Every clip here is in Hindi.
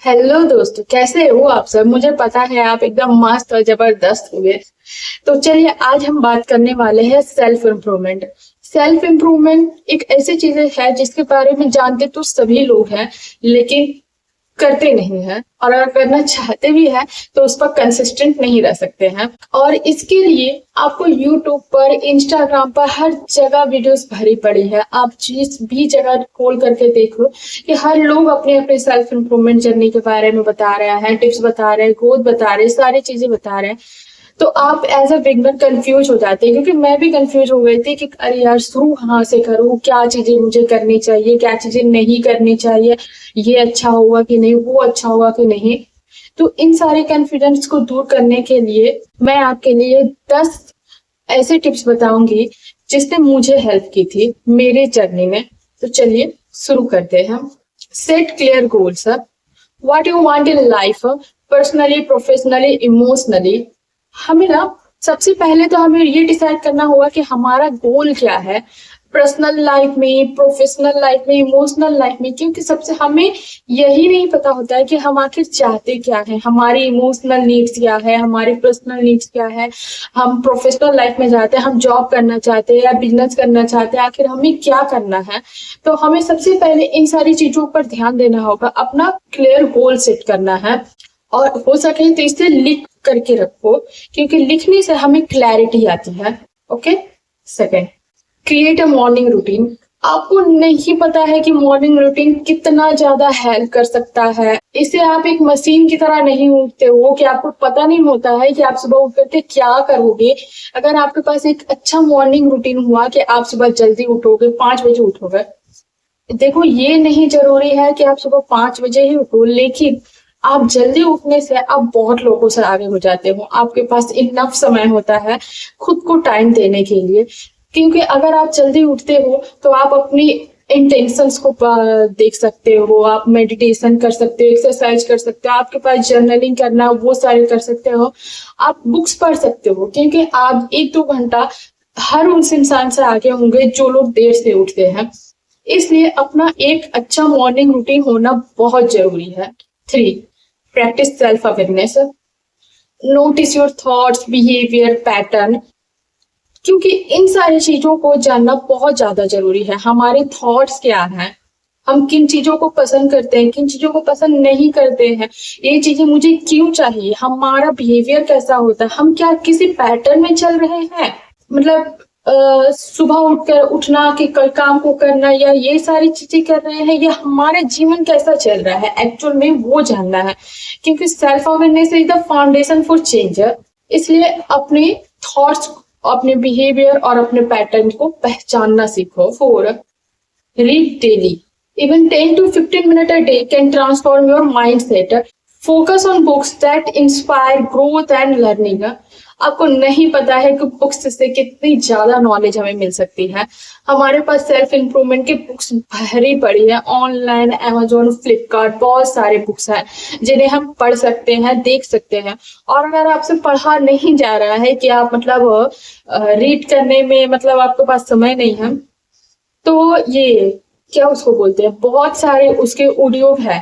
हेलो दोस्तों, कैसे हो आप सब। मुझे पता है आप एकदम मस्त और जबरदस्त हुए। तो चलिए आज हम बात करने वाले हैं सेल्फ इम्प्रूवमेंट। सेल्फ इम्प्रूवमेंट एक ऐसी चीज है जिसके बारे में जानते तो सभी लोग हैं, लेकिन करते नहीं है, और अगर करना चाहते भी है तो उस पर कंसिस्टेंट नहीं रह सकते हैं। और इसके लिए आपको यूट्यूब पर, इंस्टाग्राम पर हर जगह वीडियोस भरी पड़ी है। आप जिस भी जगह खोल करके देख लो कि हर लोग अपने अपने सेल्फ इम्प्रूवमेंट जर्नी के बारे में बता रहे हैं, टिप्स बता रहे हैं, ग्रोथ बता रहे हैं, सारी चीजें बता रहे हैं। तो आप एज अ बिगनर कंफ्यूज हो जाते हैं, क्योंकि मैं भी कंफ्यूज हो गई थी कि अरे यार शुरू कहाँ से करूँ, क्या चीजें मुझे करनी चाहिए, क्या चीजें नहीं करनी चाहिए, ये अच्छा होगा कि नहीं, वो अच्छा होगा कि नहीं। तो इन सारे कंफ्यूजन्स को दूर करने के लिए मैं आपके लिए 10 ऐसे टिप्स बताऊंगी जिसने मुझे हेल्प की थी मेरे जर्नी में। तो चलिए शुरू करते हैं। Set clear goals. What you want in life, personally, professionally, emotionally. हमें ना सबसे पहले तो हमें ये डिसाइड करना होगा कि हमारा गोल क्या है, पर्सनल लाइफ में, प्रोफेशनल लाइफ में, इमोशनल लाइफ में। क्योंकि सबसे हमें यही नहीं पता होता है कि हम आखिर चाहते क्या है, हमारी इमोशनल नीड्स क्या है, हमारी पर्सनल नीड्स क्या है। हम प्रोफेशनल लाइफ में जाते हैं, हम जॉब करना चाहते हैं या बिजनेस करना चाहते हैं, आखिर हमें क्या करना है। तो हमें सबसे पहले इन सारी चीजों पर ध्यान देना होगा, अपना क्लियर गोल सेट करना है। और हो सके तो इसे लिख करके रखो, क्योंकि लिखने से हमें क्लैरिटी आती है। Okay. Second, create a morning routine. आपको नहीं पता है कि मॉर्निंग रूटीन कितना ज्यादा हेल्प कर सकता है। इसे आप एक मशीन की तरह नहीं उठते हो कि आपको पता नहीं होता है कि आप सुबह उठ करके क्या करोगे। अगर आपके पास एक अच्छा मॉर्निंग रूटीन हुआ कि आप सुबह जल्दी उठोगे, 5 बजे उठोगे। देखो, ये नहीं जरूरी है कि आप सुबह 5 बजे ही उठो, लेकिन आप जल्दी उठने से आप बहुत लोगों से आगे हो जाते हो। आपके पास इनफ समय होता है खुद को टाइम देने के लिए। क्योंकि अगर आप जल्दी उठते हो तो आप अपनी इंटेंशंस को देख सकते हो, आप मेडिटेशन कर सकते हो, एक्सरसाइज कर सकते हो, आपके पास जर्नलिंग करना वो सारे कर सकते हो, आप बुक्स पढ़ सकते हो। क्योंकि आप 1-2 घंटा हर उस इंसान से आगे होंगे जो लोग देर से उठते हैं। इसलिए अपना एक अच्छा मॉर्निंग रूटीन होना बहुत जरूरी है। 3, practice self awareness. Notice your thoughts, behaviour, pattern. क्योंकि इन सारी चीजों को जानना बहुत ज्यादा जरूरी है। हमारे थॉट्स क्या हैं, हम किन चीजों को पसंद करते हैं, किन चीजों को पसंद नहीं करते हैं, ये चीजें मुझे क्यों चाहिए, हमारा बिहेवियर कैसा होता है, हम क्या किसी पैटर्न में चल रहे हैं। मतलब सुबह उठना कि कल काम को करना या ये सारी चीजें कर रहे हैं, या हमारा जीवन कैसा चल रहा है एक्चुअल में, वो जानना है। क्योंकि self awareness is the foundation for change. इसलिए अपने थॉट्स, अपने बिहेवियर और अपने पैटर्न को पहचानना सीखो। 4, read daily. Even 10 to 15 minutes a day can transform your mindset. Focus on books that inspire growth and learning. आपको नहीं पता है कि बुक्स से कितनी ज्यादा नॉलेज हमें मिल सकती है। हमारे पास सेल्फ इम्प्रूवमेंट की बुक्स भरी पड़ी है ऑनलाइन, अमेजोन, फ्लिपकार्ट, बहुत सारे बुक्स हैं जिन्हें हम पढ़ सकते हैं, देख सकते हैं। और अगर आपसे पढ़ा नहीं जा रहा है कि आप मतलब रीड करने में मतलब आपके पास समय नहीं है, तो ये क्या उसको बोलते हैं, बहुत सारे उसके ऑडियो है।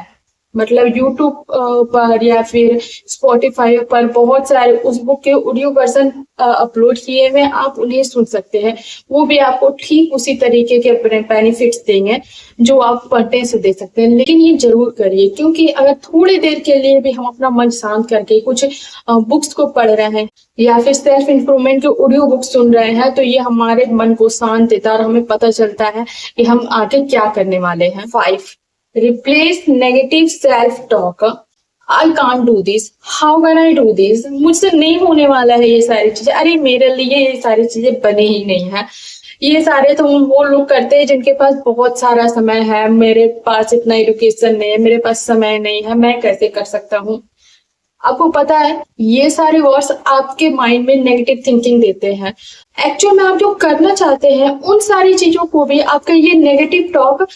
मतलब यूट्यूब पर या फिर स्पॉटिफाई पर बहुत सारे उस बुक के ऑडियो वर्जन अपलोड किए हुए, आप उन्हें सुन सकते हैं। वो भी आपको ठीक उसी तरीके के बेनिफिट्स देंगे जो आप पढ़ने से दे सकते हैं। लेकिन ये जरूर करिए, क्योंकि अगर थोड़ी देर के लिए भी हम अपना मन शांत करके कुछ बुक्स को पढ़ रहे हैं या फिर सेल्फ इम्प्रूवमेंट के ऑडियो बुक सुन रहे हैं, तो ये हमारे मन को शांत देता है और हमें पता चलता है कि हम आगे क्या करने वाले हैं। 5, replace negative self talk. I can't do this, how can I do this, मुझसे नहीं होने वाला है ये सारी चीजें, अरे मेरे लिए ये सारी चीजें बने ही नहीं है। ये सारे तो वो लोग करते हैं जिनके पास बहुत सारा समय है, मेरे पास इतना एजुकेशन नहीं है, मेरे पास समय नहीं है, मैं कैसे कर सकता हूँ। आपको पता है ये सारे वर्ड्स आपके माइंड में नेगेटिव थिंकिंग देते हैं। एक्चुअल में आप जो करना चाहते हैं उन सारी चीजों को भी आपका ये नेगेटिव टॉक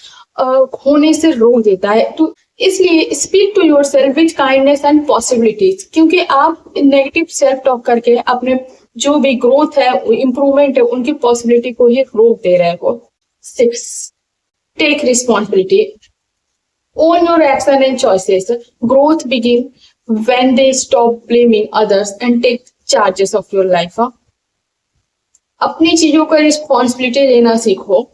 होने से रोक देता है। तो इसलिए speak to yourself with kindness and possibilities. क्योंकि आप नेगेटिव सेल्फ टॉक करके अपने जो भी ग्रोथ है, इम्प्रूवमेंट है, उनकी पॉसिबिलिटी को ही रोक दे रहे हो। 6, take responsibility. Own your action and choices. Growth begin when they stop blaming others and take charges of your life. अपनी चीजों का रिस्पॉन्सिबिलिटी लेना सीखो।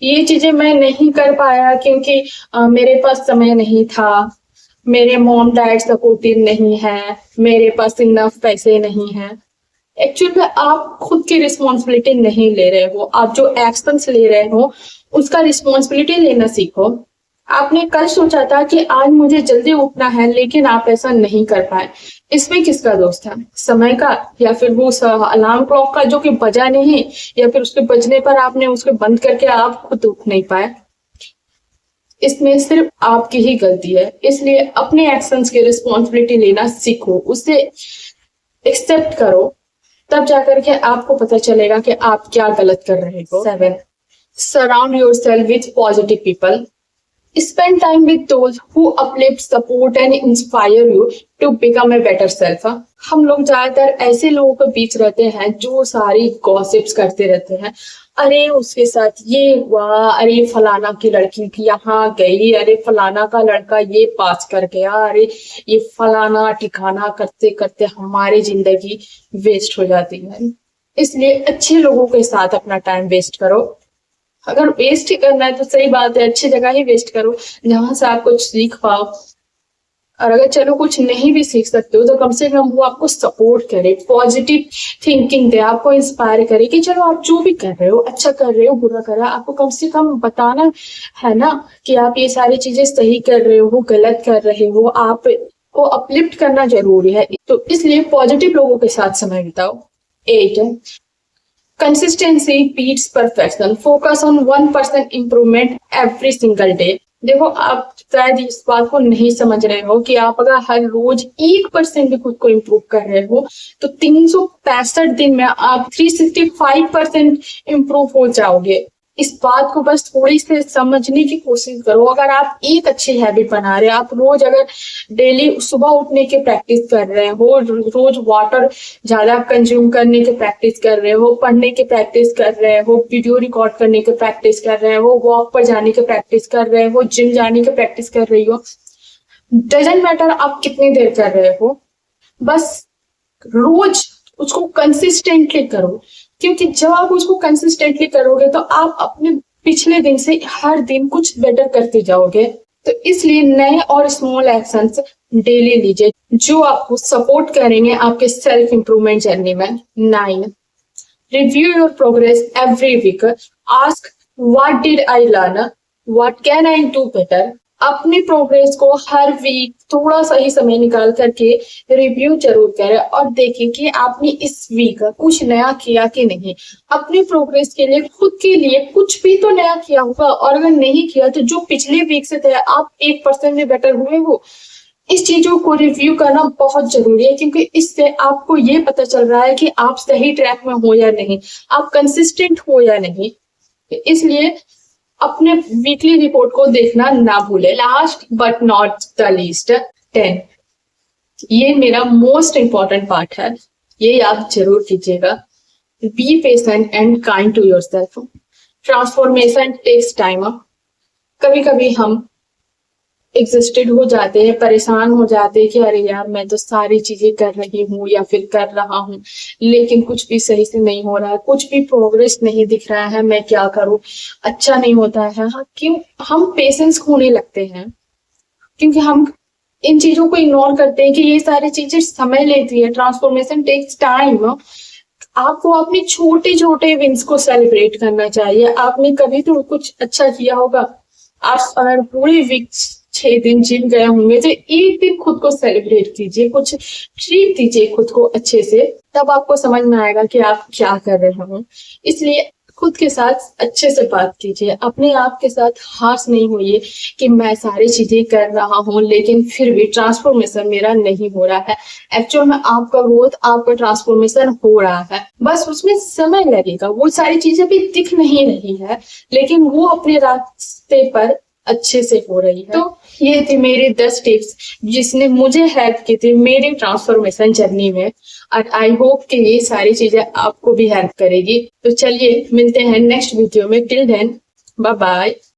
ये चीजें मैं नहीं कर पाया क्योंकि मेरे पास समय नहीं था, मेरे मॉम डैड सपोर्टिव नहीं है, मेरे पास इनफ पैसे नहीं है। एक्चुअली आप खुद की रिस्पॉन्सिबिलिटी नहीं ले रहे हो, आप जो एक्शंस ले रहे हो उसका रिस्पॉन्सिबिलिटी लेना सीखो। आपने कल सोचा था कि आज मुझे जल्दी उठना है, लेकिन आप ऐसा नहीं कर पाए, इसमें किसका दोष था? समय का, या फिर वो अलार्म क्लॉक का जो कि बजा नहीं, या फिर उसके बजने पर आपने उसको बंद करके आप खुद उठ नहीं पाए? इसमें सिर्फ आपकी ही गलती है। इसलिए अपने एक्शंस की रिस्पॉन्सिबिलिटी लेना सीखो, उसे एक्सेप्ट करो, तब जाकर के आपको पता चलेगा कि आप क्या गलत कर रहे हो। 7. Surround yourself with positive people. Spend time with those who uplift, support and inspire you to become a better self. हम लोग ज्यादातर ऐसे लोगों के बीच रहते हैं जो सारी गॉसिप्स करते रहते हैं। अरे उसके साथ ये हुआ, अरे फलाना की लड़की यहाँ गई, अरे फलाना का लड़का ये पास कर गया, अरे ये फलाना ठिकाना करते करते हमारी जिंदगी वेस्ट हो जाती है। इसलिए अच्छे लोगों के साथ अपना टाइम वेस्ट करो। अगर वेस्ट ही करना है तो सही बात है, अच्छी जगह ही वेस्ट करो जहां से आप कुछ सीख पाओ। और अगर चलो कुछ नहीं भी सीख सकते हो तो कम से कम वो आपको सपोर्ट करे, पॉजिटिव थिंकिंग दे, आपको इंस्पायर करे कि चलो आप जो भी कर रहे हो, अच्छा कर रहे हो, बुरा कर रहे हो, आपको कम से कम बताना है ना कि आप ये सारी चीजें सही कर रहे हो, गलत कर रहे हो, आपको अपलिफ्ट करना जरूरी है। तो इसलिए पॉजिटिव लोगों के साथ समय बिताओ। 8. Consistency beats perfection. Focus on 1% improvement every single day. देखो आप शायद इस बात को नहीं समझ रहे हो कि आप अगर हर रोज 1% भी खुद को इम्प्रूव कर रहे हो तो 365 दिन में आप 365% इम्प्रूव हो जाओगे। इस बात को बस थोड़ी से समझने की कोशिश करो। अगर आप एक अच्छी हैबिट बना रहे हो, आप रोज अगर डेली सुबह उठने की प्रैक्टिस कर रहे हो, रोज वाटर ज्यादा कंज्यूम करने की प्रैक्टिस कर रहे हो, पढ़ने की प्रैक्टिस कर रहे हो, वीडियो रिकॉर्ड करने की प्रैक्टिस कर रहे हो, वॉक पर जाने की प्रैक्टिस कर रहे हो, जिम जाने की प्रैक्टिस कर रही हो, डजंट मैटर आप कितनी देर कर रहे हो, बस रोज उसको कंसिस्टेंटली करो। क्योंकि जब आप उसको कंसिस्टेंटली करोगे तो आप अपने पिछले दिन से हर दिन कुछ बेटर करते जाओगे। तो इसलिए नए और स्मॉल एक्शंस डेली लीजिए जो आपको सपोर्ट करेंगे आपके सेल्फ इंप्रूवमेंट जर्नी में। 9. Review your progress every week. Ask what did I learn, what can I do better. अपनी प्रोग्रेस को हर वीक थोड़ा सा ही समय निकाल करके रिव्यू जरूर करें और देखें कि आपने इस वीक कुछ नया किया कि नहीं। अपनी प्रोग्रेस के लिए खुद के लिए कुछ भी तो नया किया होगा, और अगर नहीं किया तो जो पिछले वीक से थे आप 1% में बेटर हुए हो। इस चीजों को रिव्यू करना बहुत जरूरी है क्योंकि इससे आपको ये पता चल रहा है कि आप सही ट्रैक में हो या नहीं, आप कंसिस्टेंट हो या नहीं। इसलिए अपने वीकली रिपोर्ट को देखना ना भूले। Last but not the least, 10. ये मेरा मोस्ट इंपॉर्टेंट पार्ट है, ये आप जरूर कीजिएगा। Be patient and kind to yourself. Transformation takes time. कभी कभी हम एग्जिस्टेड हो जाते हैं, परेशान हो जाते हैं कि अरे यार मैं तो सारी चीजें कर रही हूँ या फिर कर रहा हूँ लेकिन कुछ भी सही से नहीं हो रहा है, कुछ भी प्रोग्रेस नहीं दिख रहा है, मैं क्या करूँ, अच्छा नहीं होता है। हाँ, क्यों हम पेशेंस खोने लगते हैं? क्योंकि हम इन चीजों को इग्नोर करते हैं कि ये सारी चीजें समय लेती है। Transformation takes time. आपको अपने छोटे छोटे विंस को सेलिब्रेट करना चाहिए। आपने कभी तो कुछ अच्छा किया होगा, आप अगर पूरे वीक 6 दिन जिम गए होंगे तो एक दिन खुद को सेलिब्रेट कीजिए, कुछ ट्रीट दीजिए खुद को अच्छे से, तब आपको समझ में आएगा कि आप क्या कर रहे हो। इसलिए खुद के साथ अच्छे से बात कीजिए, अपने आप के साथ हार्श नहीं होइए कि मैं सारी चीजें कर रहा हूँ लेकिन फिर भी ट्रांसफॉर्मेशन मेरा नहीं हो रहा है। एक्चुअल में आपका ग्रोथ, आपका ट्रांसफॉर्मेशन हो रहा है, बस उसमें समय लगेगा। वो सारी चीजें भी दिख नहीं रही है लेकिन वो अपने रास्ते पर अच्छे से हो रही है। तो ये थी मेरी 10 टिप्स जिसने मुझे हेल्प की थी मेरी ट्रांसफॉर्मेशन जर्नी में, और आई होप कि ये सारी चीजें आपको भी हेल्प करेगी। तो चलिए मिलते हैं नेक्स्ट वीडियो में। Till then bye bye.